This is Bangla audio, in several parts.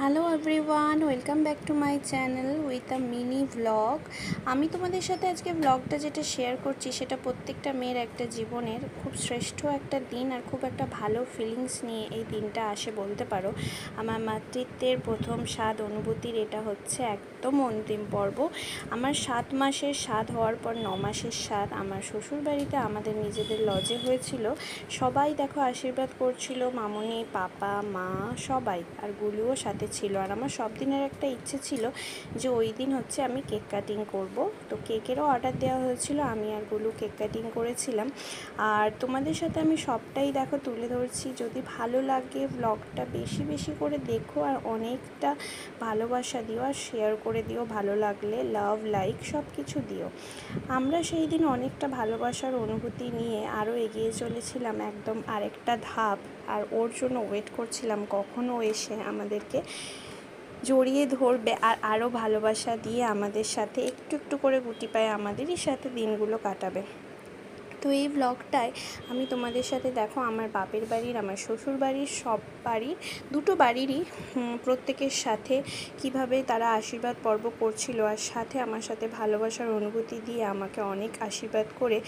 Hello everyone, welcome back to my channel with a mini vlog. আমি তোমাদের সাথে আজকে ভ্লগটা যেটা শেয়ার করছি সেটা প্রত্যেকটা মেয়ের একটা জীবনের খুব শ্রেষ্ঠ একটা দিন আর খুব একটা ভালো ফিলিংস নিয়ে এই দিনটা আসে বলতে পারো। আমার মাতৃত্বের প্রথম স্বাদ অনুভূতির এটা হচ্ছে একদম অন্তিম পর্ব। আমার 7 মাসের স্বাদ হওয়ার পর 9 মাসের স্বাদ আমার শ্বশুরবাড়িতে আমাদের নিজেদের লজে হয়েছিল। সবাই দেখো আশীর্বাদ করছিল, মামনি, পাপা, মা সবাই, আর গুলুও সাথে ছিল। আর আমার সব দিনের একটা ইচ্ছে ছিল যে ওই দিন হচ্ছে আমি কেক কাটিং করব। তো কেকেরও অর্ডার দেওয়া হয়েছিল, আমি আর গুলু কেক কাটিং করেছিলাম। আর তোমাদের সাথে আমি সবটাই দেখো তুলে ধরছি। যদি ভালো লাগে ব্লগটা বেশি বেশি করে দেখো আর অনেকটা ভালোবাসা দিও আর শেয়ার করে দিও, ভালো লাগলে লাভ লাইক সব কিছু দিও। আমরা সেই দিন অনেকটা ভালোবাসার অনুভূতি নিয়ে আরও এগিয়ে চলেছিলাম একদম আরেকটা ধাপ। আর ওর জন্য ওয়েট করছিলাম কখন ও এসে আমাদেরকে জড়িয়ে ধরবে আর আরও ভালোবাসা দিয়ে আমাদের সাথে একটু একটু করে গুটি পায়ে আমাদেরই সাথে দিনগুলো কাটাবে। তো এই ব্লগটায় আমি তোমাদের সাথে দেখো আমার বাপের বাড়ির, আমার শ্বশুর বাড়ির, সব বাড়ির, দুটো বাড়িরই প্রত্যেকের সাথে কিভাবে তারা আশীর্বাদ পর্ব করছিল আর সাথে আমার সাথে ভালোবাসার অনুভূতি দিয়ে আমাকে অনেক আশীর্বাদ করে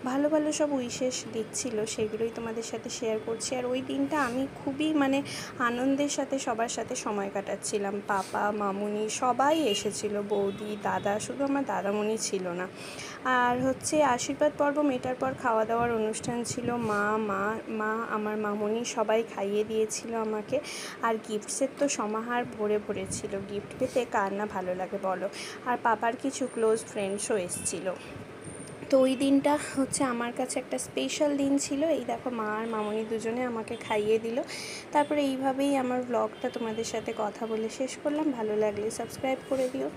ভালো ভালো সব উইশেস দিচ্ছিল, সেগুলোই তোমাদের সাথে শেয়ার করছি। আর ওই দিনটা আমি খুবই আনন্দের সাথে সবার সাথে সময় কাটাচ্ছিলাম। পাপা, মামুনি সবাই এসেছিল, বৌদি, দাদা, শুধু আমার দাদামণি ছিল না। আর হচ্ছে আশীর্বাদ পর্ব মেটার পর খাওয়া দাওয়ার অনুষ্ঠান ছিল। মা আমার মামুনি সবাই খাইয়ে দিয়েছিল আমাকে। আর গিফটসের তো সমাহার ভরে ভরে ছিল, গিফট পেতে কার না ভালো লাগে বলো। আর পাপার কিছু ক্লোজ ফ্রেন্ডসও এসেছিলো। তো ওই দিনটা হচ্ছে আমার কাছে একটা স্পেশাল দিন ছিল। এই দেখো মা আর মামনি দুজনে আমাকে খাইয়ে দিল। তারপরে এইভাবেই আমার ব্লগটা তোমাদের সাথে কথা বলে শেষ করলাম। ভালো লাগলে সাবস্ক্রাইব করে দিও।